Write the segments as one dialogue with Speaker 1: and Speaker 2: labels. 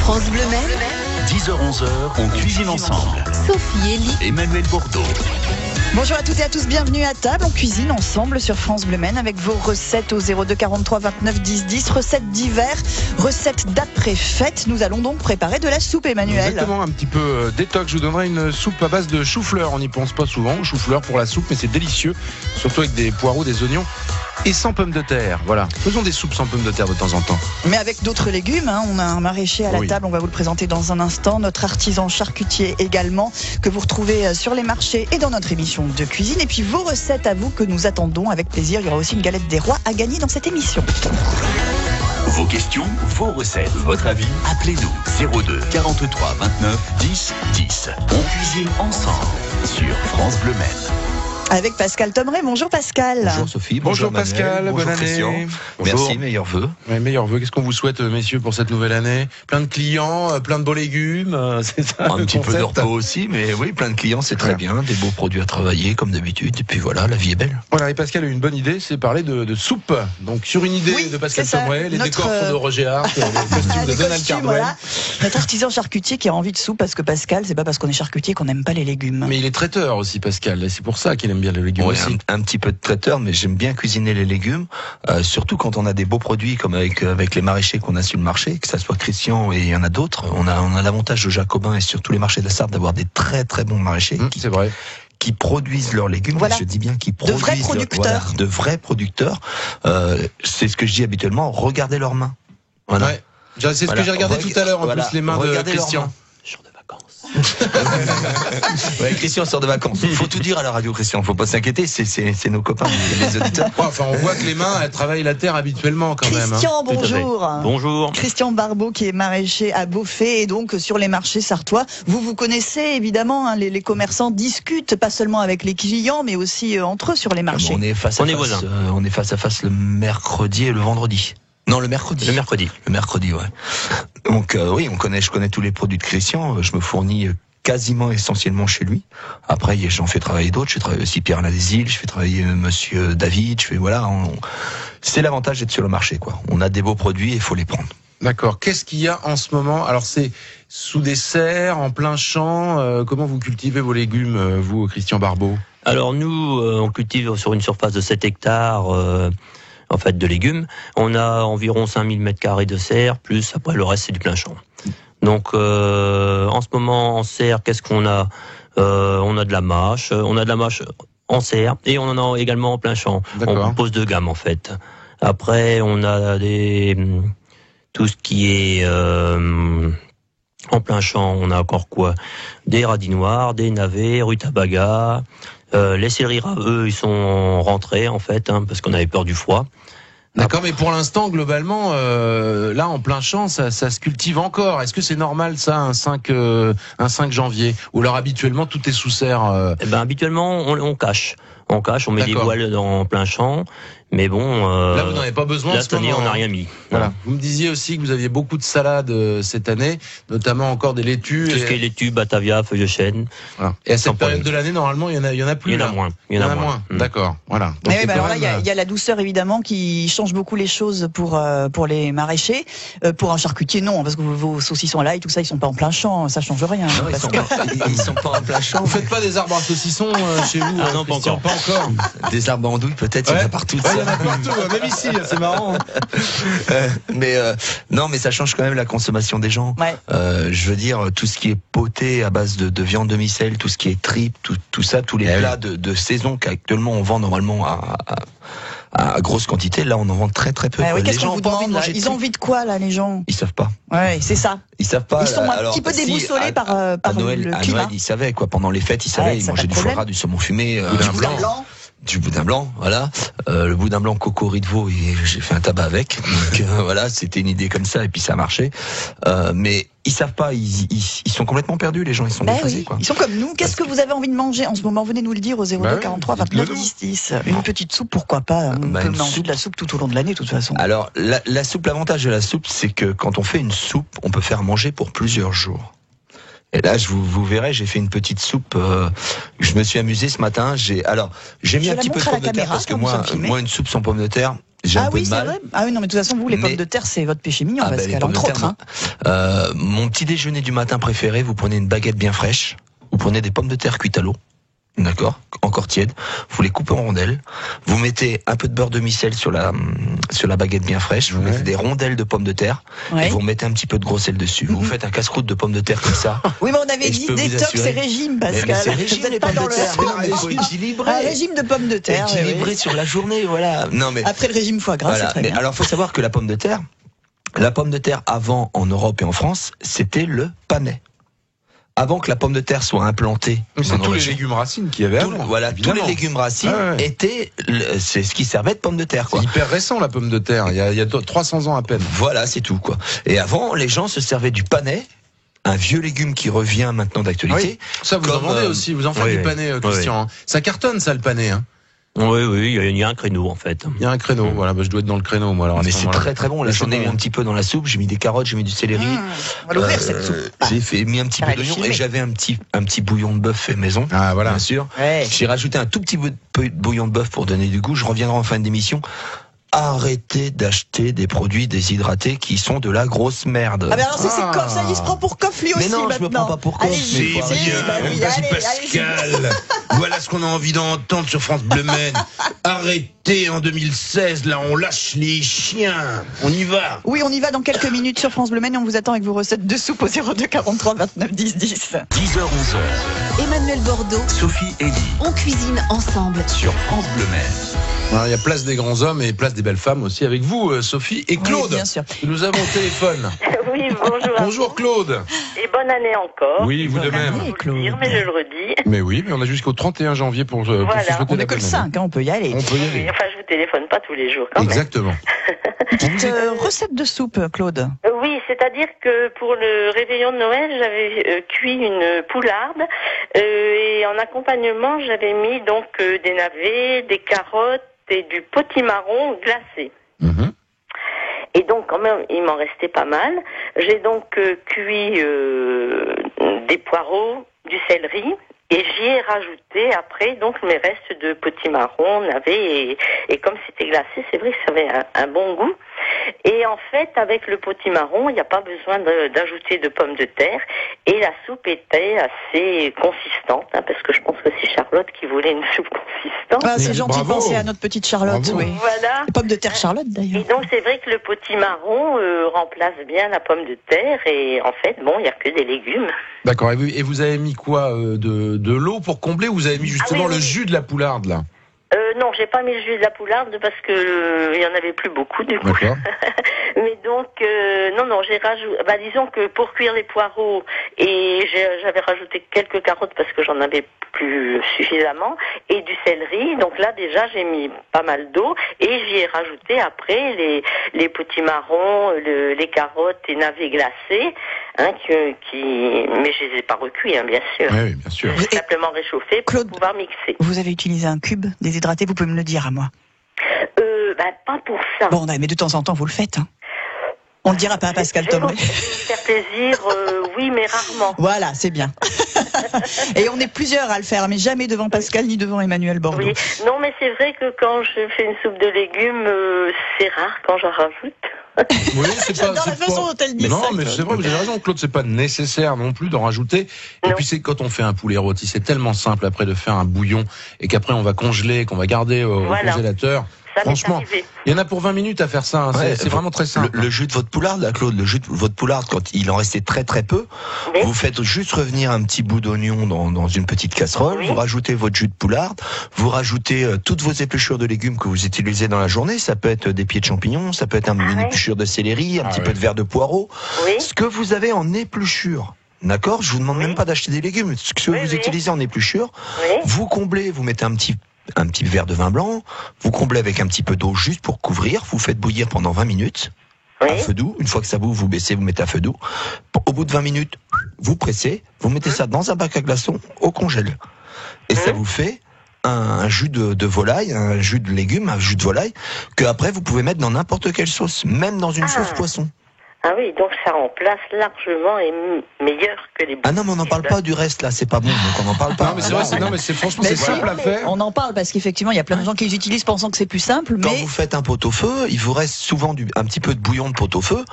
Speaker 1: France Bleu Maine,
Speaker 2: 10h-11h, on cuisine ensemble.
Speaker 1: Sophie, Elie,
Speaker 2: Emmanuel Bourdeau.
Speaker 3: Bonjour à toutes et à tous, bienvenue à table. On cuisine ensemble sur France Bleu Maine avec vos recettes au 02 43 29 10 10. Recettes d'hiver, recettes d'après-fête. Nous allons donc préparer de la soupe, Emmanuel.
Speaker 4: Exactement, un petit peu détox. Je vous donnerai une soupe à base de chou-fleur. On n'y pense pas souvent, chou-fleur pour la soupe, mais c'est délicieux. Surtout avec des poireaux, des oignons et sans pommes de terre. Voilà, faisons des soupes sans pommes de terre de temps en temps.
Speaker 3: Mais avec d'autres légumes, hein. On a un maraîcher à la table, on va vous le présenter dans un instant. Notre artisan charcutier également, que vous retrouvez sur les marchés et dans notre émission de cuisine. Et puis vos recettes à vous que nous attendons avec plaisir. Il y aura aussi une galette des rois à gagner dans cette émission.
Speaker 2: Vos questions, vos recettes, votre avis, appelez-nous 02 43 29 10 10. On cuisine ensemble sur France Bleu Maine.
Speaker 3: Avec Pascal Tomeret. Bonjour Pascal.
Speaker 5: Bonjour Sophie,
Speaker 4: Bonjour Pascal,
Speaker 5: bonjour
Speaker 4: bonne
Speaker 5: Christian.
Speaker 4: année.
Speaker 5: Merci, meilleurs vœux.
Speaker 4: Ouais, meilleurs vœux. Qu'est-ce qu'on vous souhaite, messieurs, pour cette nouvelle année? Plein de clients, plein de beaux légumes, c'est ça?
Speaker 5: Un petit peu de repos aussi, mais oui, plein de clients, c'est très bien. Des beaux produits à travailler, comme d'habitude. Et puis voilà, la vie est belle.
Speaker 4: Voilà, et Pascal a eu une bonne idée, c'est parler de soupe. Donc, sur une idée de Pascal Tomeret, les décors sont de Roger Hart, les costumes de Donald Cardwell.
Speaker 3: Voilà. Notre artisan charcutier qui a envie de soupe, parce que Pascal, c'est pas parce qu'on est charcutier qu'on n'aime pas les légumes.
Speaker 4: Mais il est traiteur aussi, Pascal, et c'est pour ça qu'il aime bien les légumes aussi.
Speaker 5: Un petit peu de traiteur, mais j'aime bien cuisiner les légumes, surtout quand on a des beaux produits comme avec les maraîchers qu'on a sur le marché, que ça soit Christian et il y en a d'autres. On a l'avantage au Jacobin et sur tous les marchés de la Sarthe d'avoir des très très bons maraîchers.
Speaker 4: C'est vrai.
Speaker 5: Qui produisent leurs légumes,
Speaker 3: voilà.
Speaker 5: Je dis bien qui produisent
Speaker 3: de vrais producteurs.
Speaker 5: De vrais producteurs. C'est ce que je dis habituellement, regardez leurs mains. Voilà.
Speaker 4: Ouais. C'est ce que j'ai regardé tout à l'heure, en plus, les mains de Christian.
Speaker 5: Sur de vacances. Ouais, Christian sort de vacances. Il faut tout dire à la radio, Christian. Faut pas s'inquiéter, c'est nos copains, les auditeurs.
Speaker 4: Ouais, enfin, on voit que les mains, elles travaillent la terre habituellement quand même.
Speaker 3: Christian, bonjour.
Speaker 5: Bonjour.
Speaker 3: Christian Barbeau qui est maraîcher à Beaufay et donc sur les marchés sartois. Vous connaissez évidemment, hein, les commerçants discutent pas seulement avec les clients mais aussi entre eux sur les marchés.
Speaker 5: On est face à face le mercredi et le vendredi. Non, le mercredi. Le mercredi, ouais. Donc oui, je connais tous les produits de Christian. Je me fournis quasiment essentiellement chez lui. Après, j'en fais travailler d'autres. Je travaille aussi Pierre Nadésil, je fais travailler Monsieur David. C'est l'avantage d'être sur le marché, quoi. On a des beaux produits et il faut les prendre.
Speaker 4: D'accord. Qu'est-ce qu'il y a en ce moment? Alors c'est sous des serres, en plein champ. Comment vous cultivez vos légumes, vous, Christian Barbeau?
Speaker 6: Alors nous, on cultive sur une surface de 7 hectares. En fait, de légumes. On a environ 5000 m² de serre, plus après le reste c'est du plein champ. Donc en ce moment en serre, qu'est-ce qu'on a? On a de la mâche, en serre et on en a également en plein champ.
Speaker 4: D'accord.
Speaker 6: On pose 2 gammes en fait. Après on a tout ce qui est en plein champ, on a encore quoi? Des radis noirs, des navets, rutabaga. Les céleris eux, ils sont rentrés en fait, parce qu'on avait peur du froid.
Speaker 4: D'accord, mais pour l'instant, globalement, là, en plein champ, ça se cultive encore. Est-ce que c'est normal, ça, un 5 janvier? Ou alors, habituellement, tout est sous serre
Speaker 6: Habituellement, on cache. On met des voiles en plein champ. Mais bon...
Speaker 4: là, vous n'en avez pas besoin.
Speaker 6: Là, cette année, on n'a rien mis.
Speaker 4: Voilà. Vous me disiez aussi que vous aviez beaucoup de salades cette année, notamment encore des laitues.
Speaker 6: Tout ce qui est laitue, batavia, feuilles de chêne.
Speaker 4: Voilà. Et à cette période de l'année, normalement, il y en a plus.
Speaker 6: Il y en a moins.
Speaker 4: Il y en a moins. D'accord. Voilà. Donc,
Speaker 3: mais alors là, il y a la douceur évidemment qui change beaucoup les choses pour les maraîchers. Pour un charcutier, non, parce que vos saucissons là et tout ça, ils sont pas en plein champ, ça change rien.
Speaker 5: Non, ils sont pas en plein champ.
Speaker 4: Vous faites pas des arbres à saucissons chez vous?
Speaker 6: Non, pas encore.
Speaker 5: Des arbres en douille, peut-être, il y en a partout.
Speaker 4: Il y en a partout, même ici, c'est marrant.
Speaker 5: Non, mais ça change quand même la consommation des gens.
Speaker 3: Ouais.
Speaker 5: Je veux dire, tout ce qui est poté à base de viande demi-sel, tout ce qui est tripes, tout ça, tous les plats de saison qu'actuellement on vend normalement à grosse quantité, là on en vend très très peu.
Speaker 3: Ouais,
Speaker 5: les gens
Speaker 3: vous demande, ils ont envie de quoi là, les gens?
Speaker 5: Ils savent pas.
Speaker 3: Ouais, c'est ça.
Speaker 5: Ils savent pas.
Speaker 3: Ils sont un petit peu déboussolés par
Speaker 5: Noël,
Speaker 3: le climat.
Speaker 5: à Noël, ils savaient quoi. Pendant les fêtes, ils savaient. Ils mangeaient du foie gras, du saumon fumé, du boudin blanc, voilà. Le boudin blanc coco de veau, et j'ai fait un tabac avec. Donc voilà, c'était une idée comme ça et puis ça a marché. Mais ils savent pas, ils sont complètement perdus, les gens, ils sont déphasés, quoi.
Speaker 3: Ils sont comme nous. Qu'est-ce que vous avez envie de manger en ce moment? Venez nous le dire au 02 43 29 10 10. Une petite soupe, pourquoi pas? On peut manger de la soupe tout au long de l'année, de toute façon.
Speaker 5: Alors la soupe, l'avantage de la soupe, c'est que quand on fait une soupe, on peut faire manger pour plusieurs jours. Et là, vous verrez, j'ai fait une petite soupe. Je me suis amusé ce matin. J'ai mis un petit peu de pommes de terre parce que moi, une soupe sans pommes de terre, j'ai un peu de mal.
Speaker 3: Vrai. Ah oui, non, mais de toute façon, vous, les pommes de terre, c'est votre péché mignon, Pascal, entre autres.
Speaker 5: Mon petit déjeuner du matin préféré, vous prenez une baguette bien fraîche, vous prenez des pommes de terre cuites à l'eau. D'accord, encore tiède. Vous les coupez en rondelles. Vous mettez un peu de beurre demi-sel sur la baguette bien fraîche. Vous mettez des rondelles de pommes de terre. Et vous mettez un petit peu de gros sel dessus. Vous faites un casse-croûte de pommes de terre comme ça.
Speaker 3: Oui, mais on avait dit détox et régime, Pascal.
Speaker 5: Mais c'est régime, les pommes de terre. Il faut équilibrer.
Speaker 3: Un régime de pommes de terre.
Speaker 5: Équilibré sur la journée, voilà. Non, mais
Speaker 3: après le régime foie gras, c'est très bien.
Speaker 5: Alors, faut savoir que la pomme de terre avant en Europe et en France, c'était le panais. Avant que la pomme de terre soit implantée.
Speaker 4: C'est tous les légumes racines qu'il y avait avant.
Speaker 5: Voilà, tous les légumes racines c'est ce qui servait de pomme de terre, quoi.
Speaker 4: C'est hyper récent, la pomme de terre. Il y a 300 ans à peine.
Speaker 5: Voilà, c'est tout, quoi. Et avant, les gens se servaient du panais, un vieux légume qui revient maintenant d'actualité.
Speaker 4: Oui. Ça, vous en vendez aussi. Vous en faites du panais, Christian. Oui. Ça cartonne, ça, le panais, hein.
Speaker 6: Oui, il y a un créneau en fait.
Speaker 4: Il y a un créneau, voilà, je dois être dans le créneau, moi. Alors,
Speaker 5: mais c'est très très bon. Là, j'en ai mis un petit peu dans la soupe, j'ai mis des carottes, j'ai mis du céleri.
Speaker 3: On va l'ouvrir cette soupe.
Speaker 5: J'ai mis un petit peu d'oignon et j'avais un petit bouillon de bœuf fait maison.
Speaker 4: Ah voilà,
Speaker 5: bien sûr. Ouais. J'ai rajouté un tout petit peu de bouillon de bœuf pour donner du goût. Je reviendrai en fin d'émission. Arrêtez d'acheter des produits déshydratés qui sont de la grosse merde.
Speaker 3: Ah ben alors c'est Coff, ça y est, il se prend pour Coff lui aussi.
Speaker 5: Mais non,
Speaker 3: maintenant.
Speaker 5: je me prends pas pour Coff.
Speaker 1: C'est bien, Pascal. Voilà ce qu'on a envie d'entendre sur France Bleu Maine. Arrêtez en 2016, là on lâche les chiens. On y va.
Speaker 3: Oui, on y va dans quelques minutes sur France Bleu Maine et on vous attend avec vos recettes de soupe au 02 43 29 10 10.
Speaker 2: 10h, 11h.
Speaker 7: Emmanuel Bordeaux,
Speaker 2: Sophie Elie.
Speaker 7: On cuisine ensemble
Speaker 2: sur France Bleu Maine.
Speaker 4: Il y a place des grands hommes et place des belles femmes aussi avec vous, Sophie et Claude.
Speaker 3: Oui, bien sûr.
Speaker 4: Nous avons au téléphone.
Speaker 8: Oui, bonjour.
Speaker 4: Bonjour Claude.
Speaker 8: Et bonne année encore.
Speaker 4: Oui, vous de même.
Speaker 8: Dire, mais je le redis.
Speaker 4: Mais oui, mais on a jusqu'au 31 janvier pour se souhaiter
Speaker 3: on n'est que le 5, on peut y aller.
Speaker 4: On peut y aller.
Speaker 8: Oui, enfin, je vous téléphone pas tous les jours quand
Speaker 4: Exactement.
Speaker 3: Petite recette de soupe, Claude.
Speaker 8: Oui, c'est-à-dire que pour le réveillon de Noël, j'avais cuit une poularde et en accompagnement, j'avais mis donc des navets, des carottes et du potimarron glacé. Et donc, quand même, il m'en restait pas mal. J'ai donc cuit des poireaux, du céleri, et j'y ai rajouté après donc mes restes de potimarron, navets, et comme c'était glacé, c'est vrai que ça avait un bon goût. Et en fait, avec le potimarron, il n'y a pas besoin d'ajouter de pommes de terre. Et la soupe était assez consistante, parce que je pense que c'est Charlotte qui voulait une soupe consistante.
Speaker 3: Ah, c'est gentil de penser à notre petite Charlotte, oui.
Speaker 8: Voilà.
Speaker 3: Les pommes de terre Charlotte, d'ailleurs.
Speaker 8: Et donc, c'est vrai que le potimarron remplace bien la pomme de terre. Et en fait, bon, il n'y a que des légumes.
Speaker 4: D'accord. Et vous avez mis quoi de l'eau pour combler ou vous avez mis justement le jus de la poularde, là?
Speaker 8: Non, j'ai pas mis le jus de la poularde parce que il y en avait plus beaucoup du coup. Mais donc non, j'ai rajouté. Disons que pour cuire les poireaux et j'avais rajouté quelques carottes parce que j'en avais plus suffisamment et du céleri. Donc là déjà j'ai mis pas mal d'eau et j'y ai rajouté après les potimarrons, les carottes et navets glacés, mais je les ai pas recuits, bien sûr.
Speaker 4: Oui, bien sûr.
Speaker 8: J'ai simplement réchauffé pour pouvoir mixer.
Speaker 3: Vous avez utilisé un cube déshydraté, vous pouvez me le dire à moi.
Speaker 8: Pas pour ça.
Speaker 3: Bon, mais de temps en temps vous le faites. On le dira pas à Pascal Tomé.
Speaker 8: Faire plaisir, oui, mais rarement.
Speaker 3: Voilà, c'est bien. Et on est plusieurs à le faire, mais jamais devant Pascal ni devant Emmanuel Bordeaux.
Speaker 8: Oui, non, mais c'est vrai que quand je fais une soupe de légumes, c'est rare quand j'en rajoute.
Speaker 4: Oui, c'est pas.
Speaker 3: Dans la façon dont elle dit
Speaker 4: non,
Speaker 3: ça.
Speaker 4: mais c'est vrai, vous avez raison, Claude, c'est pas nécessaire non plus d'en rajouter. Et puis c'est quand on fait un poulet rôti, c'est tellement simple après de faire un bouillon et qu'après on va congeler, qu'on va garder au congélateur. Franchement, il y en a pour 20 minutes à faire ça. C'est vraiment très simple.
Speaker 5: Le jus de votre poularde, là, Claude, le jus de votre poularde, quand il en restait très très peu, vous faites juste revenir un petit bout d'oignon dans une petite casserole, vous rajoutez votre jus de poularde, vous rajoutez toutes vos épluchures de légumes que vous utilisez dans la journée. Ça peut être des pieds de champignons, ça peut être une épluchure de céleri, un petit peu de verre de poireau. Ce que vous avez en épluchure. D'accord, je vous demande même pas d'acheter des légumes. Ce que vous utilisez en épluchure, vous comblez, vous mettez un petit verre de vin blanc, vous comblez avec un petit peu d'eau juste pour couvrir, vous faites bouillir pendant 20 minutes, à feu doux. Une fois que ça bout, vous baissez, vous mettez à feu doux. Au bout de 20 minutes, vous pressez, vous mettez ça dans un bac à glaçons au congèle. Et ça vous fait un jus de volaille, un jus de légumes, un jus de volaille, que après vous pouvez mettre dans n'importe quelle sauce, même dans une sauce poisson.
Speaker 8: Ah oui, donc ça remplace largement et meilleur que les bouillons.
Speaker 5: Ah non, mais on n'en parle pas du reste là, c'est pas bon, donc on n'en parle pas.
Speaker 4: Non, mais c'est vrai, franchement, c'est simple à faire.
Speaker 3: On en parle parce qu'effectivement, il y a plein de gens qui les utilisent pensant que c'est plus simple.
Speaker 5: Quand
Speaker 3: mais
Speaker 5: vous faites un pot-au-feu, il vous reste souvent un petit peu de bouillon de pot-au-feu.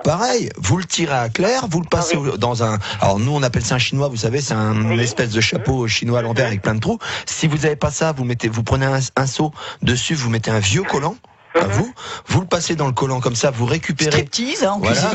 Speaker 5: Pareil, vous le tirez à clair, vous le passez dans un. Alors nous, on appelle ça un chinois, vous savez, c'est une espèce de chapeau chinois à l'envers avec plein de trous. Si vous n'avez pas ça, vous prenez un seau dessus, vous mettez un vieux collant. À vous le passez dans le collant comme ça, vous récupérez.
Speaker 3: Striptease, en cuisine.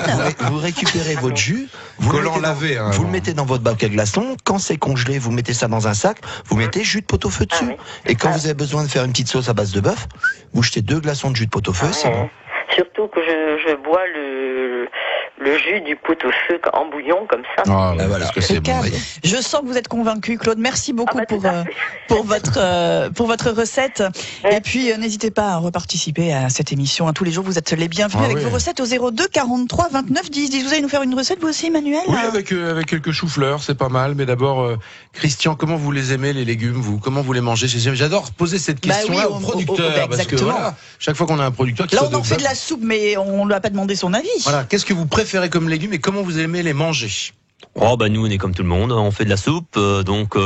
Speaker 5: Vous récupérez votre jus, vous le mettez dans votre bac à glaçons. Quand c'est congelé, vous mettez ça dans un sac, vous mettez jus de pot-au-feu dessus. Et quand vous avez besoin de faire une petite sauce à base de bœuf, vous jetez 2 glaçons de jus de pot-au-feu, c'est bon.
Speaker 8: Surtout que je bois le jus du pot-au-feu en bouillon comme ça.
Speaker 4: Ah, voilà, parce que c'est bon.
Speaker 3: Je sens que vous êtes convaincu, Claude. Merci beaucoup pour votre recette. Et puis n'hésitez pas à reparticiper à cette émission. Tous les jours, vous êtes les bienvenus avec vos recettes au 02 43 29 10 10. Vous allez nous faire une recette vous aussi, Emmanuel?
Speaker 4: Oui, avec quelques choux-fleurs, c'est pas mal. Mais d'abord, Christian, comment vous les aimez les légumes, vous? Comment vous les mangez? J'adore poser cette question-là au producteur, parce que voilà, chaque fois qu'on a un producteur qui
Speaker 3: on en fait de la soupe, mais on ne lui a pas demandé son avis.
Speaker 4: Voilà, qu'est-ce que vous préférez comme légumes et comment vous aimez les manger?
Speaker 6: Oh bah nous on est comme tout le monde, on fait de la soupe, donc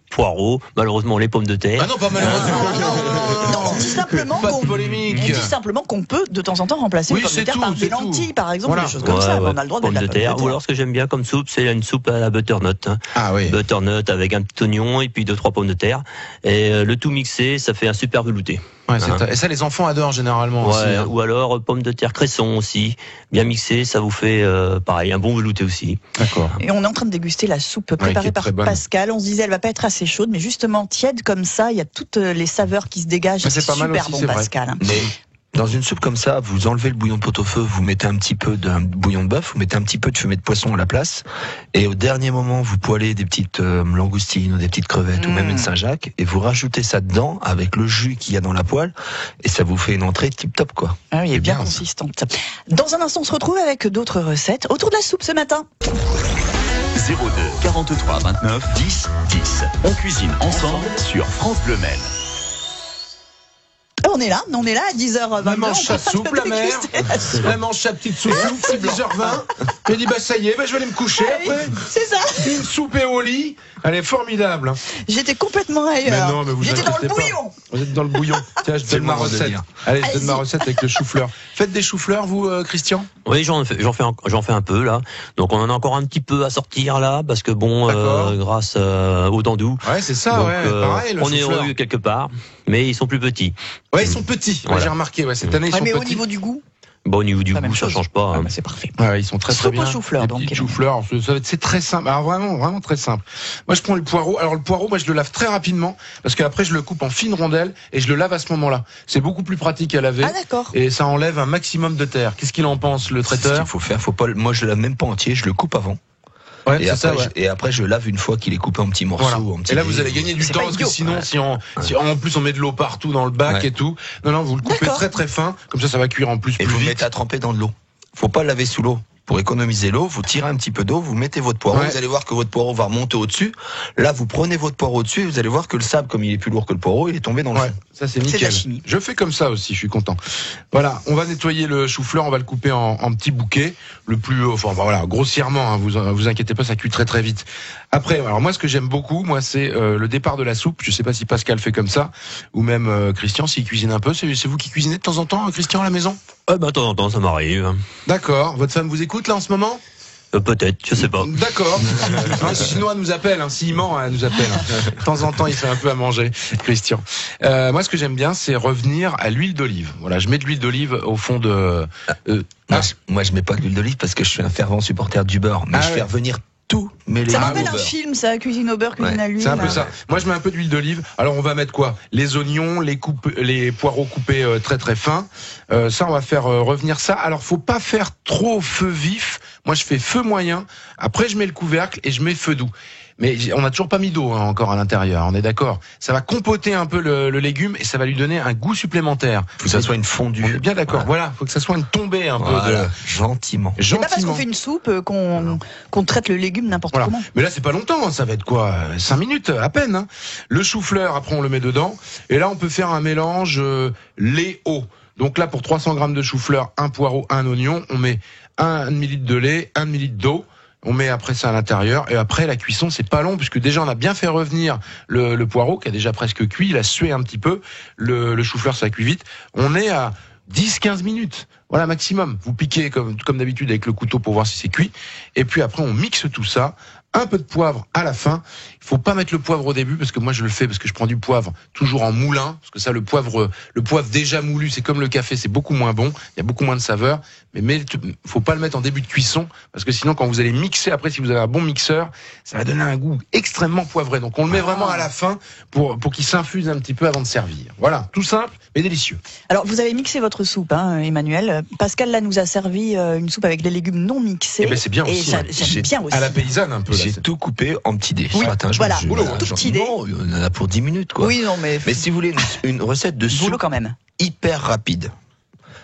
Speaker 6: poireaux, malheureusement les pommes de terre.
Speaker 4: Ah non, pas malheureusement.
Speaker 3: Non, on dit simplement qu'on peut de temps en temps remplacer les pommes de terre par des lentilles, par exemple, des choses comme ça. On a le droit de
Speaker 6: pommes de terre. Ou alors ce que j'aime bien comme soupe, c'est une soupe à la butternut.
Speaker 4: Ah oui.
Speaker 6: Butternut avec un petit oignon et puis 2-3 pommes de terre. Et le tout mixé, ça fait un super velouté.
Speaker 4: Ouais, et ça, les enfants adorent généralement.
Speaker 6: Ouais,
Speaker 4: aussi, hein.
Speaker 6: Ou alors pommes de terre cresson aussi, bien mixé, ça vous fait pareil, un bon velouté aussi.
Speaker 4: D'accord.
Speaker 3: Et on est en train de déguster la soupe préparée par Pascal. On se disait, elle va pas être assez chaude, mais justement tiède comme ça, il y a toutes les saveurs qui se dégagent.
Speaker 4: C'est pas mal aussi,
Speaker 3: bon, Pascal.
Speaker 5: Mais dans une soupe comme ça, vous enlevez le bouillon de pot-au-feu, vous mettez un petit peu d'un bouillon de bœuf, vous mettez un petit peu de fumée de poisson à la place, et au dernier moment, vous poêlez des petites langoustines ou des petites crevettes ou même une Saint-Jacques, et vous rajoutez ça dedans avec le jus qu'il y a dans la poêle, et ça vous fait une entrée tip-top, quoi.
Speaker 3: Ah oui, bien consistante. Dans un instant, on se retrouve avec d'autres recettes autour de la soupe ce matin.
Speaker 2: 02 43 29 10 10. On cuisine ensemble sur France Bleu Maine.
Speaker 3: On est là à 10h20.
Speaker 4: Elle mange sa soupe, la mère. Elle mange sa petite soupe, c'est 10h20. Elle dit, ça y est, je vais aller me coucher après.
Speaker 3: C'est ça.
Speaker 4: Une soupe et au lit. Elle est formidable.
Speaker 3: J'étais complètement ailleurs.
Speaker 4: Mais non, mais
Speaker 3: j'étais dans le bouillon.
Speaker 4: Vous êtes dans le bouillon. Tiens, je donne ma recette. Allez, je donne ma recette avec le chou-fleur. Faites des choux-fleurs, vous, Christian?
Speaker 6: Oui, j'en fais un peu, là. Donc, on en a encore un petit peu à sortir, là, parce que grâce au temps doux.
Speaker 4: Ouais, c'est ça, pareil,
Speaker 6: on est heureux quelque part, mais ils sont plus petits.
Speaker 4: Ouais, ils sont petits. Voilà. J'ai remarqué, cette année, ils sont petits.
Speaker 3: Mais au niveau du goût?
Speaker 6: Bon, au niveau du goût, ça change pas.
Speaker 3: Ah bah c'est parfait.
Speaker 4: Ouais, ils sont très bien.
Speaker 3: Soupe aux choux-fleurs, donc.
Speaker 4: Choux-fleurs, c'est très simple. Alors vraiment très simple. Moi, je prends le poireau. Alors le poireau, moi, je le lave très rapidement parce qu'après, je le coupe en fines rondelles et je le lave à ce moment-là. C'est beaucoup plus pratique à laver.
Speaker 3: Ah d'accord.
Speaker 4: Et ça enlève un maximum de terre. Qu'est-ce qu'il en pense, le traiteur?
Speaker 5: Ce qu'il faut faire, moi, je le lave même pas entier, je le coupe avant.
Speaker 4: Ouais,
Speaker 5: et après, je lave une fois qu'il est coupé en petits morceaux.
Speaker 4: Voilà.
Speaker 5: En petits
Speaker 4: et là, vous allez gagner du temps parce que sinon, si en plus on met de l'eau partout dans le bac et tout, non, vous le coupez très très fin, comme ça va cuire en plus.
Speaker 5: Et
Speaker 4: plus
Speaker 5: vous
Speaker 4: vite.
Speaker 5: mettez à tremper dans de l'eau. Faut pas le laver sous l'eau. Pour économiser l'eau, vous tirez un petit peu d'eau, vous mettez votre poireau, vous allez voir que votre poireau va remonter au-dessus. Là, vous prenez votre poireau au-dessus et vous allez voir que le sable, comme il est plus lourd que le poireau, il est tombé dans le fond.
Speaker 4: Ça c'est nickel. Je fais comme ça aussi, je suis content. Voilà, on va nettoyer le chou-fleur, on va le couper en petits bouquets, le plus, grossièrement, vous inquiétez pas, ça cuit très très vite. Après, alors moi ce que j'aime beaucoup, c'est le départ de la soupe. Je sais pas si Pascal fait comme ça, ou même Christian s'il cuisine un peu. C'est vous qui cuisinez de temps en temps, Christian, à la maison?
Speaker 6: De temps en temps, ça m'arrive.
Speaker 4: D'accord. Votre femme vous écoute là en ce moment?
Speaker 6: Peut-être, je sais pas.
Speaker 4: D'accord. Un Chinois nous appelle, s'il ment, elle nous appelle. De temps en temps, il fait un peu à manger, Christian. Moi, ce que j'aime bien, c'est revenir à l'huile d'olive. Voilà, je mets de l'huile d'olive au fond de...
Speaker 5: Moi, je mets pas d'huile d'olive parce que je suis un fervent supporter du beurre. Mais je fais revenir tout.
Speaker 3: Ça rappelle un film, ça, cuisine au beurre, cuisine à l'huile.
Speaker 4: C'est un peu ça. Moi, je mets un peu d'huile d'olive. Alors, on va mettre quoi? Les oignons, les poireaux coupés très très fins. Ça, on va faire revenir ça. Alors, faut pas faire trop feu vif. Moi, je fais feu moyen. Après, je mets le couvercle et je mets feu doux. Mais on n'a toujours pas mis d'eau encore à l'intérieur, on est d'accord. Ça va compoter un peu le légume et ça va lui donner un goût supplémentaire.
Speaker 5: Faut que ça soit une fondue.
Speaker 4: On est bien d'accord. Voilà, faut que ça soit une tombée un peu.
Speaker 5: Gentiment.
Speaker 3: C'est pas parce qu'on fait une soupe qu'on traite le légume n'importe comment.
Speaker 4: Mais là, c'est pas longtemps. Ça va être quoi, 5 minutes à peine. Le chou-fleur, après on le met dedans. Et là, on peut faire un mélange lait-eau. Donc là, pour 300 grammes de chou-fleur, un poireau, un oignon, on met 1 demi-litre de lait, 1 demi-litre d'eau. On met après ça à l'intérieur et après la cuisson c'est pas long puisque déjà on a bien fait revenir le poireau qui a déjà presque cuit, il a sué un petit peu, le chou-fleur ça cuit vite. On est à 10-15 minutes, voilà maximum. Vous piquez comme d'habitude avec le couteau pour voir si c'est cuit et puis après on mixe tout ça. Un peu de poivre à la fin. Il faut pas mettre le poivre au début parce que moi je le fais parce que je prends du poivre toujours en moulin parce que ça le poivre déjà moulu c'est comme le café, c'est beaucoup moins bon, il y a beaucoup moins de saveur. Mais faut pas le mettre en début de cuisson parce que sinon quand vous allez mixer après, si vous avez un bon mixeur, ça va donner un goût extrêmement poivré. Donc on le met vraiment à la fin pour qu'il s'infuse un petit peu avant de servir. Voilà, tout simple mais délicieux.
Speaker 3: Alors vous avez mixé votre soupe, hein, Emmanuel. Pascal là nous a servi une soupe avec des légumes non mixés.
Speaker 4: Et ben c'est bien aussi.
Speaker 3: J'aime bien aussi.
Speaker 4: À la paysanne un peu.
Speaker 5: J'ai tout coupé en petits dés.
Speaker 3: Oui,
Speaker 5: ce matin,
Speaker 3: voilà, tout petit dé.
Speaker 5: Non, on en a pour 10 minutes, quoi.
Speaker 3: Oui, non, mais
Speaker 5: si vous voulez une recette de soupe
Speaker 3: quand même.
Speaker 5: hyper rapide,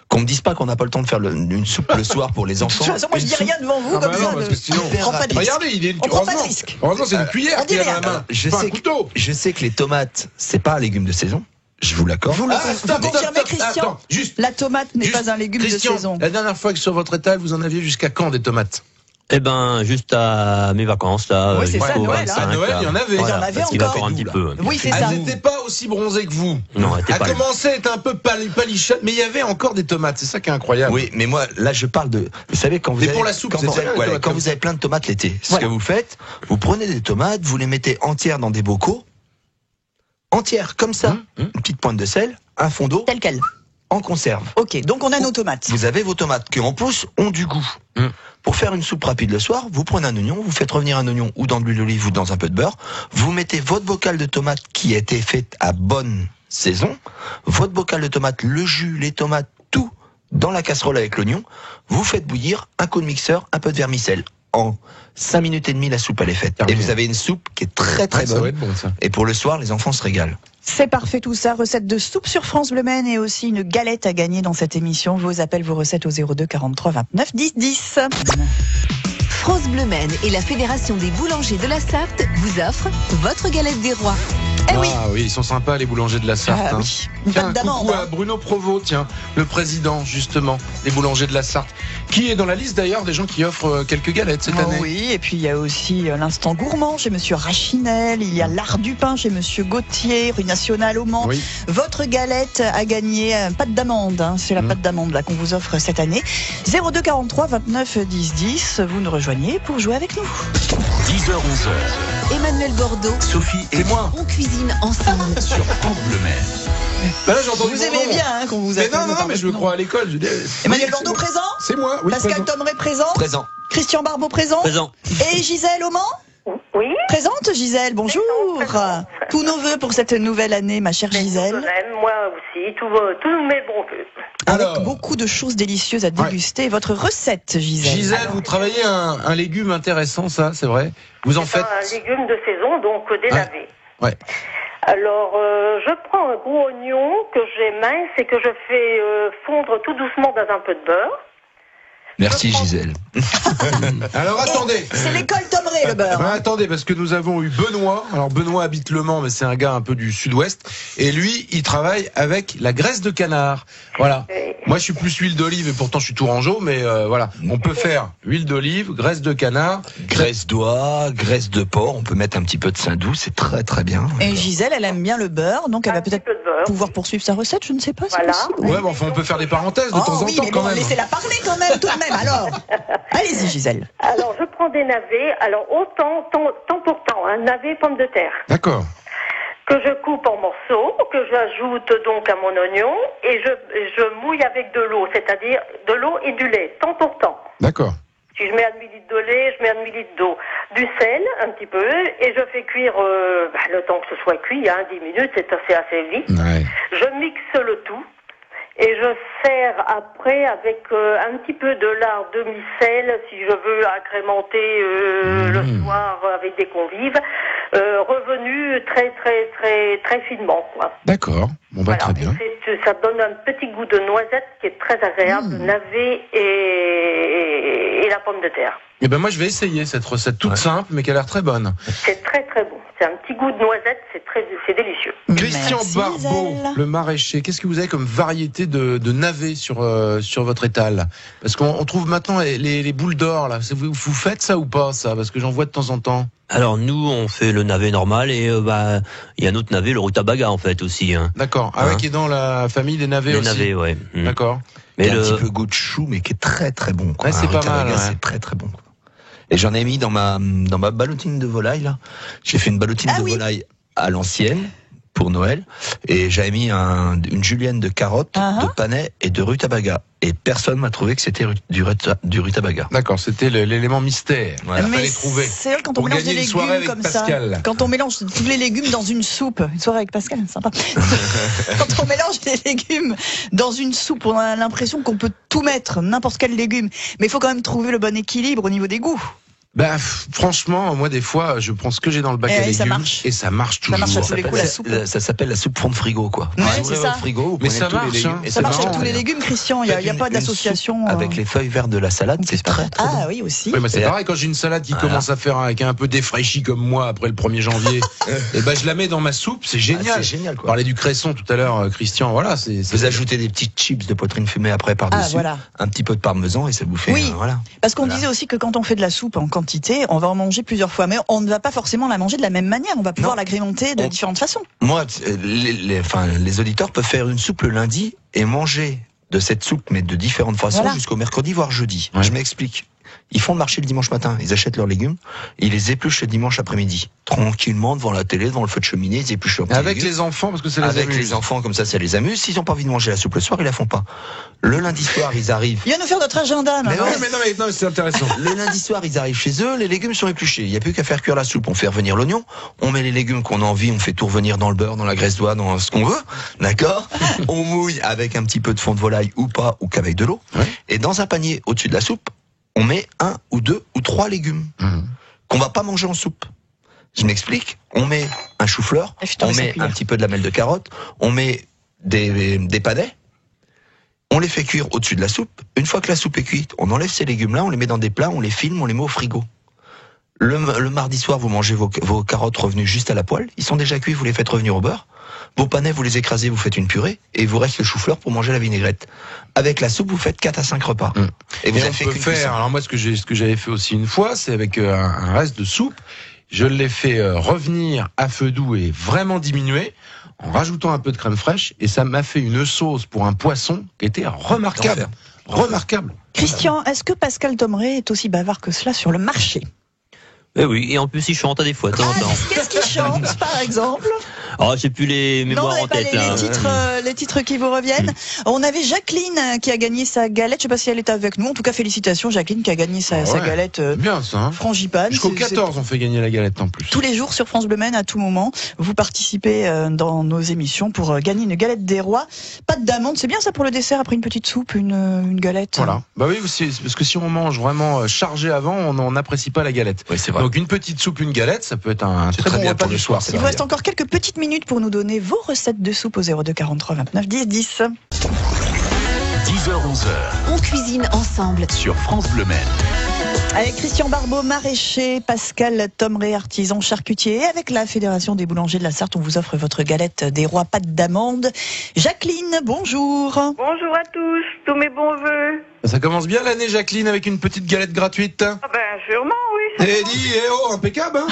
Speaker 5: qu'on me dise pas qu'on n'a pas le temps de faire une soupe le soir pour les enfants.
Speaker 3: De toute façon, moi je dis rien devant vous, comme ça.
Speaker 4: Parce que sinon,
Speaker 3: on prend pas de risque.
Speaker 4: Regardez,
Speaker 3: on prend pas de risque.
Speaker 4: Heureusement, c'est une cuillère qu'il a dans la main.
Speaker 5: Je sais que les tomates, c'est pas un légume de saison. Je vous l'accorde.
Speaker 3: Vous confirmez, Christian. La tomate n'est pas un légume de saison.
Speaker 4: La dernière fois que sur votre étal, vous en aviez jusqu'à quand des tomates?
Speaker 6: Eh ben, juste à mes vacances, là.
Speaker 3: Oui, c'est ça, Noël.
Speaker 6: À
Speaker 4: Noël, il y en avait.
Speaker 3: Voilà, il y en avait encore
Speaker 6: un petit peu.
Speaker 3: Oui, c'est ça.
Speaker 4: Elles n'étaient pas aussi bronzées que vous.
Speaker 6: Non, elles étaient pas.
Speaker 4: Elle commençait à être un peu palichotte, mais il y avait encore des tomates. C'est ça qui est incroyable.
Speaker 5: Oui, mais moi, là, je parle de. Vous savez, quand vous avez.
Speaker 4: Pour la soupe,
Speaker 5: quand vous avez plein de tomates l'été, ce que vous faites, vous prenez des tomates, vous les mettez entières dans des bocaux. Entières, comme ça. Une petite pointe de sel, un fond d'eau.
Speaker 3: Tel quel.
Speaker 5: En conserve.
Speaker 3: Ok, donc on a nos tomates.
Speaker 5: Vous avez vos tomates qui en plus ont du goût. Pour faire une soupe rapide le soir, vous prenez un oignon, vous faites revenir un oignon ou dans de l'huile d'olive ou dans un peu de beurre, vous mettez votre bocal de tomates qui a été fait à bonne saison, votre bocal de tomates, le jus, les tomates, tout dans la casserole avec l'oignon, vous faites bouillir un coup de mixeur, un peu de vermicelle. En 5 minutes et demie, la soupe elle est faite. Et vous avez une soupe qui est très très bonne.
Speaker 4: Ça va être bon, ça.
Speaker 5: Et pour le soir, les enfants se régalent.
Speaker 3: C'est parfait tout ça, recette de soupe sur France Bleu Maine et aussi une galette à gagner dans cette émission. Vos appels, vos recettes au 02 43 29 10 10.
Speaker 7: France Bleu Maine et la Fédération des boulangers de la Sarthe vous offrent votre galette des rois.
Speaker 3: Eh oui.
Speaker 4: Ah oui, ils sont sympas les boulangers de la Sarthe.
Speaker 3: Ah, oui. Une
Speaker 4: Tiens,
Speaker 3: pâte d'amande.
Speaker 4: coucou à Bruno Provost, tiens, le président justement des boulangers de la Sarthe, qui est dans la liste d'ailleurs des gens qui offrent quelques galettes cette année.
Speaker 3: Oui, et puis il y a aussi l'instant gourmand chez Monsieur Rachinel, il y a l'art du pain chez Monsieur Gauthier, rue Nationale au Mans.
Speaker 4: Oui.
Speaker 3: Votre galette a gagné pâte d'amande, hein, c'est la pâte d'amande là qu'on vous offre cette année. 02 43 29 10 10, vous nous rejoignez pour jouer avec nous.
Speaker 2: 10h-11h.
Speaker 7: Emmanuel Bordeaux,
Speaker 2: Sophie et moi
Speaker 7: on cuisine ensemble.
Speaker 2: sur France Bleu Maine.
Speaker 4: Bah là, j'ai entendu
Speaker 3: Vous
Speaker 4: mon
Speaker 3: aimez
Speaker 4: nom.
Speaker 3: bien hein, qu'on vous
Speaker 4: Mais
Speaker 3: appelle.
Speaker 4: non, mais je le crois à l'école.
Speaker 3: Emmanuel
Speaker 4: Oui,
Speaker 3: Bordeaux
Speaker 4: c'est
Speaker 3: présent.
Speaker 4: C'est moi, oui.
Speaker 3: Pascal
Speaker 4: présent.
Speaker 3: Tomeret présent.
Speaker 5: Présent.
Speaker 3: Christian Barbeau présent.
Speaker 6: Présent.
Speaker 3: Et Gisèle Auman.
Speaker 8: Oui.
Speaker 3: Présente Gisèle, bonjour.
Speaker 8: Présente.
Speaker 3: Tous nos vœux pour cette nouvelle année, ma chère Gisèle.
Speaker 8: Moi aussi, tous mes bons vœux.
Speaker 3: Avec
Speaker 4: Alors,
Speaker 3: beaucoup de choses délicieuses à déguster. Votre recette, Gisèle.
Speaker 4: Gisèle, vous travaillez un légume intéressant, ça, c'est vrai. Vous en
Speaker 8: C'est
Speaker 4: faites.
Speaker 8: un légume de saison, donc délavé.
Speaker 4: Ouais.
Speaker 8: Alors, je prends un gros oignon que j'ai mince et que je fais fondre tout doucement dans un peu de beurre.
Speaker 5: Merci Gisèle.
Speaker 4: Alors attendez.
Speaker 3: C'est l'école Tomeret, le beurre.
Speaker 4: Ouais, attendez, parce que nous avons eu Benoît. Alors Benoît habite Le Mans, mais c'est un gars un peu du sud-ouest. Et lui, il travaille avec la graisse de canard. Voilà. Moi, je suis plus huile d'olive et pourtant je suis tourangeau, mais voilà. On peut faire huile d'olive, graisse de canard,
Speaker 5: Graisse d'oie, graisse de porc, on peut mettre un petit peu de saindoux, c'est très très bien.
Speaker 3: Et Gisèle, elle aime bien le beurre, donc elle va
Speaker 8: Un petit
Speaker 3: peut-être
Speaker 8: peu de beurre.
Speaker 3: pouvoir poursuivre sa recette, je ne sais pas.
Speaker 8: Voilà.
Speaker 3: C'est possible.
Speaker 4: Ouais, mais enfin, on peut faire des parenthèses de
Speaker 3: Oh
Speaker 4: temps en
Speaker 3: oui,
Speaker 4: temps
Speaker 3: mais
Speaker 4: quand
Speaker 3: bon,
Speaker 4: même.
Speaker 3: laissez-la parler quand même, tout de même. Alors, allez-y, Gisèle.
Speaker 8: Alors, je prends des navets, alors autant, temps pour temps, un navet pomme de terre,
Speaker 4: D'accord.
Speaker 8: que je coupe en morceaux, que j'ajoute donc à mon oignon, et je mouille avec de l'eau, c'est-à-dire de l'eau et du lait, temps pour temps.
Speaker 4: D'accord.
Speaker 8: Si je mets 1 demi-litre de lait, je mets 1 demi-litre d'eau, du sel, un petit peu, et je fais cuire le temps que ce soit cuit, 10 minutes, c'est assez vite.
Speaker 4: Ouais.
Speaker 8: Je mixe le tout. Et je sers après avec un petit peu de lard demi-sel, si je veux agrémenter le soir avec des convives, revenu très finement, quoi.
Speaker 4: D'accord. Bon, bah, très bien.
Speaker 8: Ça donne un petit goût de noisette qui est très agréable, navet et la pomme de terre.
Speaker 4: Eh ben moi je vais essayer cette recette toute simple mais qui a l'air très bonne.
Speaker 8: C'est très très bon. C'est un petit goût de noisette, c'est délicieux.
Speaker 4: Christian Barbeau, le maraîcher, qu'est-ce que vous avez comme variété de navets sur votre étal? Parce qu'on trouve maintenant les boules d'or là. Vous faites ça ou pas ça? Parce que j'en vois de temps en temps.
Speaker 6: Alors nous on fait le navet normal et il y a un autre navet, le rutabaga en fait aussi. Hein.
Speaker 4: D'accord. Ah ouais, qui est dans la famille des navets aussi.
Speaker 6: Les navets, ouais.
Speaker 4: D'accord.
Speaker 5: Mais un petit peu goût de chou, mais qui est très très bon. Quoi.
Speaker 4: Ouais, c'est pas mal. Ouais.
Speaker 5: C'est très très bon. Et j'en ai mis dans ma ballotine de volaille là. J'ai fait une ballotine de volaille à l'ancienne pour Noël et j'avais mis une julienne de carottes, de panais et de rutabaga. Et personne m'a trouvé que c'était du rutabaga.
Speaker 4: D'accord, c'était l'élément mystère.
Speaker 3: Voilà. Mais fallait trouver. C'est vrai quand on mélange des légumes comme Pascal. Ça. Quand on mélange tous les légumes dans une soupe, une soirée avec Pascal, sympa. Quand on mélange les légumes dans une soupe, on a l'impression qu'on peut tout mettre, n'importe quel légume. Mais il faut quand même trouver le bon équilibre au niveau des goûts.
Speaker 4: Bah franchement, moi des fois, je prends ce que j'ai dans le bac à légumes et ça marche toujours.
Speaker 3: Ça marche à tous les coups, la soupe.
Speaker 5: Ça s'appelle la soupe fond de frigo, quoi.
Speaker 3: Ouais, c'est ça.
Speaker 5: Frigo,
Speaker 4: mais ça marche.
Speaker 3: Ça marche avec tous les légumes, Christian. Il y a pas d'association.
Speaker 5: Avec les feuilles vertes de la salade, c'est très très bon.
Speaker 3: Ah oui aussi.
Speaker 4: Oui, mais c'est pareil quand j'ai une salade qui commence à faire avec un peu défraîchi comme moi après le 1er janvier. Et ben je la mets dans ma soupe, c'est génial.
Speaker 5: C'est génial, quoi.
Speaker 4: Parlait du cresson tout à l'heure, Christian. Voilà,
Speaker 5: vous ajoutez des petites chips de poitrine fumée après par-dessus, un petit peu de parmesan et ça vous fait.
Speaker 3: Oui. Parce qu'on disait aussi que quand on fait de la soupe en quantité, on va en manger plusieurs fois, mais on ne va pas forcément la manger de la même manière. On va pouvoir l'agrémenter de différentes façons.
Speaker 5: Moi, les auditeurs peuvent faire une soupe le lundi et manger de cette soupe, mais de différentes façons jusqu'au mercredi, voire jeudi. Ouais. Je m'explique. Ils font le marché le dimanche matin, ils achètent leurs légumes, ils les épluchent le dimanche après-midi. Tranquillement, devant la télé, devant le feu de cheminée, ils épluchent leurs
Speaker 4: légumes. Avec les enfants, parce que ça les amuse.
Speaker 5: Avec les enfants, comme ça les amuse. S'ils n'ont pas envie de manger la soupe le soir, ils la font pas. Le lundi soir, ils arrivent.
Speaker 3: Il vient nous faire notre agenda,
Speaker 4: mais non, c'est intéressant.
Speaker 5: Le lundi soir, ils arrivent chez eux, les légumes sont épluchés. Il n'y a plus qu'à faire cuire la soupe. On fait revenir l'oignon, on met les légumes qu'on a envie, on fait tout revenir dans le beurre, dans la graisse d'oie, dans ce qu'on veut. D'accord? On mouille avec un petit peu de fond de volaille ou pas, ou qu'avec de l'eau. Ouais. Et dans un panier au-dessus de la soupe, on met 1 ou 2 ou 3 légumes qu'on va pas manger en soupe. Je m'explique. On met un chou-fleur, on met un petit peu de lamelle de carotte, on met des panais, on les fait cuire au-dessus de la soupe. Une fois que la soupe est cuite, on enlève ces légumes-là, on les met dans des plats, on les filme, on les met au frigo. Le mardi soir, vous mangez vos carottes revenues juste à la poêle. Ils sont déjà cuits, vous les faites revenir au beurre. Vos panais, vous les écrasez, vous faites une purée, et il vous reste le chou-fleur pour manger la vinaigrette. Avec la soupe, vous faites 4 à 5 repas.
Speaker 4: Et vous avez fait faire. Alors moi, ce que j'avais fait aussi une fois, c'est avec un reste de soupe, je l'ai fait revenir à feu doux et vraiment diminuer, en rajoutant un peu de crème fraîche, et ça m'a fait une sauce pour un poisson qui était remarquable. Remarquable.
Speaker 3: Christian, est-ce que Pascal Thomeray est aussi bavard que cela sur le marché?
Speaker 6: Oui, et en plus il chante à des fois.
Speaker 3: Qu'est-ce qu'il chante, par exemple?
Speaker 6: J'ai plus les mémoires en tête.
Speaker 3: Les titres qui vous reviennent. On avait Jacqueline qui a gagné sa galette. Je sais pas si elle est avec nous. En tout cas, félicitations Jacqueline qui a gagné sa galette.
Speaker 4: Bien ça. Hein.
Speaker 3: Frangipane.
Speaker 4: Jusqu'au 14, on fait gagner la galette en plus.
Speaker 3: Tous les jours sur France Bleu Maine, à tout moment, vous participez dans nos émissions pour gagner une galette des rois. Pâte d'amande, c'est bien ça pour le dessert après une petite soupe, une galette.
Speaker 4: Voilà. Bah oui, parce que si on mange vraiment chargé avant, on n'apprécie pas la galette.
Speaker 5: Oui, c'est vrai.
Speaker 4: Donc une petite soupe, une galette, ça peut être un très bon repas du soir.
Speaker 3: Il vous reste encore quelques petites minutes pour nous donner vos recettes de soupe au 02 43 29 10 10.
Speaker 2: 10h-11h.
Speaker 7: On cuisine ensemble
Speaker 2: sur France Bleu Maine.
Speaker 3: Avec Christian Barbeau, maraîcher, Pascal Thomeray, artisan charcutier, et avec la Fédération des boulangers de la Sarthe, on vous offre votre galette des rois pâte d'amande. Jacqueline, bonjour.
Speaker 8: Bonjour à tous mes bons vœux.
Speaker 4: Ça commence bien l'année, Jacqueline, avec une petite galette gratuite.
Speaker 8: Sûrement, oui.
Speaker 4: Impeccable, hein.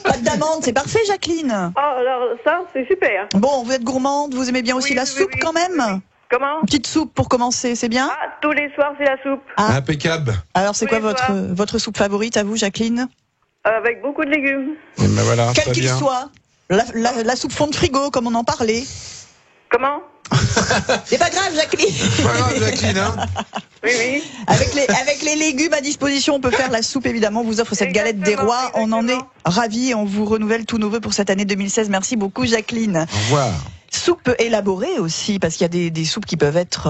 Speaker 3: Pâte d'amande, c'est parfait, Jacqueline.
Speaker 8: Alors ça, c'est super.
Speaker 3: Bon, vous êtes gourmande, vous aimez bien aussi la soupe quand même.
Speaker 8: Comment?
Speaker 3: Une petite soupe pour commencer, c'est bien?
Speaker 8: Tous les soirs, c'est la soupe.
Speaker 4: Impeccable.
Speaker 3: Alors, c'est quoi votre soupe favorite à vous, Jacqueline?
Speaker 8: Avec beaucoup de légumes.
Speaker 4: Et ben voilà,
Speaker 3: quel qu'il soit. La soupe fond de frigo, comme on en parlait.
Speaker 8: Comment?
Speaker 3: C'est pas grave, Jacqueline.
Speaker 4: C'est pas grave, Jacqueline, hein.
Speaker 8: Oui.
Speaker 3: Avec les légumes à disposition, on peut faire la soupe, évidemment. On vous offre cette galette des rois. On en est ravis. On vous renouvelle tous nos vœux pour cette année 2016. Merci beaucoup, Jacqueline.
Speaker 4: Au revoir.
Speaker 3: Soupe élaborée aussi, parce qu'il y a des soupes qui peuvent être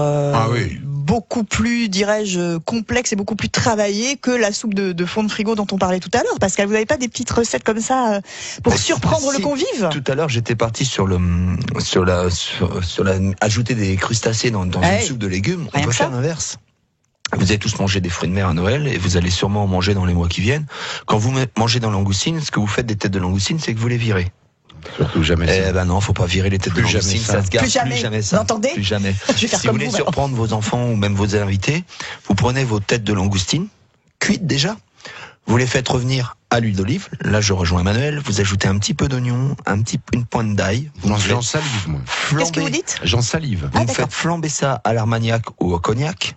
Speaker 3: beaucoup plus, dirais-je, complexes et beaucoup plus travaillées que la soupe de fond de frigo dont on parlait tout à l'heure. Pascal, vous n'avez pas des petites recettes comme ça pour surprendre le convive?
Speaker 5: Tout à l'heure, j'étais parti sur ajouter des crustacés dans une soupe de légumes. On peut faire l'inverse. Vous avez tous mangé des fruits de mer à Noël et vous allez sûrement en manger dans les mois qui viennent. Quand vous mangez dans langoustine, ce que vous faites des têtes de langoustine, c'est que vous les virez.
Speaker 4: Surtout jamais ça.
Speaker 5: Eh ben non, faut pas virer les têtes de langoustine, ça se garde plus jamais ça.
Speaker 3: Vous entendez ?
Speaker 5: Plus jamais. Si vous voulez surprendre vos enfants ou même vos invités, vous prenez vos têtes de langoustine, cuites déjà, vous les faites revenir à l'huile d'olive. Là, je rejoins Emmanuel. Vous ajoutez un petit peu d'oignon, une pointe d'ail.
Speaker 4: J'en salive, moi.
Speaker 3: Qu'est-ce que vous dites ?
Speaker 4: J'en salive.
Speaker 5: Vous faites flamber ça à l'armagnac ou au cognac.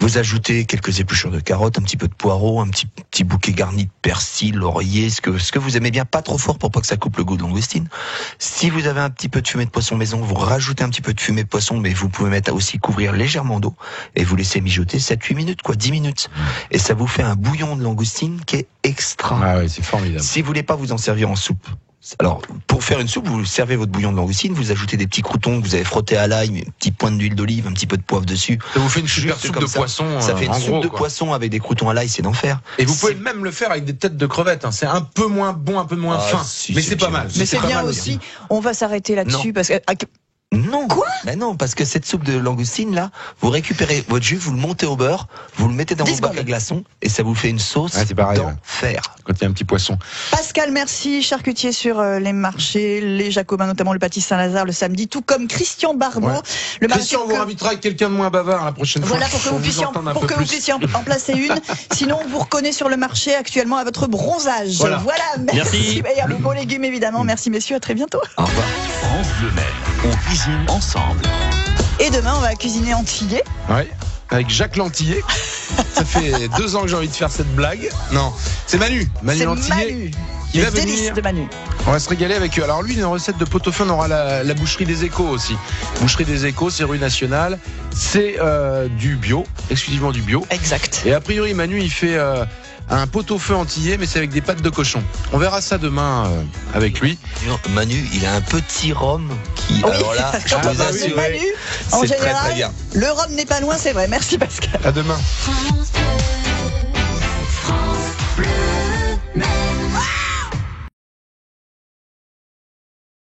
Speaker 5: Vous ajoutez quelques épluchures de carottes, un petit peu de poireaux, un petit bouquet garni de persil, laurier, ce que vous aimez bien, pas trop fort pour pas que ça coupe le goût de langoustine. Si vous avez un petit peu de fumée de poisson maison, vous rajoutez un petit peu de fumée de poisson, mais vous pouvez mettre aussi couvrir légèrement d'eau et vous laissez mijoter 7-8 minutes, 10 minutes. Et ça vous fait un bouillon de langoustine qui est extra.
Speaker 4: Ah ouais, c'est formidable.
Speaker 5: Si vous voulez pas vous en servir en soupe, alors, pour faire une soupe, vous servez votre bouillon de langoustine, vous ajoutez des petits croutons que vous avez frottés à l'ail, une petite pointe d'huile d'olive, un petit peu de poivre dessus.
Speaker 4: Ça vous fait une super soupe de poisson.
Speaker 5: Ça fait une soupe de poisson avec des croutons à l'ail, c'est d'enfer.
Speaker 4: Et vous pouvez même le faire avec des têtes de crevettes. C'est un peu moins bon, un peu moins fin. Mais c'est pas mal.
Speaker 3: Mais c'est bien aussi. On va s'arrêter là-dessus parce que...
Speaker 5: Non. Quoi ? Ben non, parce que cette soupe de langoustine là, vous récupérez votre jus, vous le montez au beurre, vous le mettez dans vos bacs à glaçons et ça vous fait une sauce d'enfer.
Speaker 4: Quand il y a un petit poisson.
Speaker 3: Pascal, merci, charcutier sur les marchés, les Jacobins, notamment le Pâtis Saint-Lazare le samedi, tout comme Christian Barbeau.
Speaker 4: Ouais.
Speaker 3: Le
Speaker 4: Christian, on vous invitera avec quelqu'un de moins bavard la prochaine fois.
Speaker 3: Voilà, pour que vous puissiez en placer une. Sinon, on vous reconnaît sur le marché actuellement à votre bronzage. Voilà, merci. Et à vos beaux légumes, évidemment. Merci, messieurs, à très bientôt.
Speaker 5: Au revoir.
Speaker 2: France Bleu Maine, on cuisine ensemble.
Speaker 3: Et demain, on va cuisiner antillais.
Speaker 4: Ouais. Avec Jacques Lantillet. Ça fait 2 ans que j'ai envie de faire cette blague. Non, c'est Manu Lantillet.
Speaker 3: Il va venir. De Manu.
Speaker 4: On va se régaler avec eux. Alors lui, il a une recette de pot-au-feu. On aura la boucherie des Échos aussi. Boucherie des Échos, c'est rue Nationale. C'est du bio, exclusivement du bio.
Speaker 3: Exact.
Speaker 4: Et a priori, Manu, il fait un pot-au-feu antillais, mais c'est avec des pâtes de cochon. On verra ça demain avec lui.
Speaker 5: Manu, il a un petit rhum qui... Oui, alors là, je peux vous assurer,
Speaker 3: Manu, en général,
Speaker 5: très bien.
Speaker 3: Le rhum n'est pas loin, c'est vrai. Merci Pascal.
Speaker 4: À demain.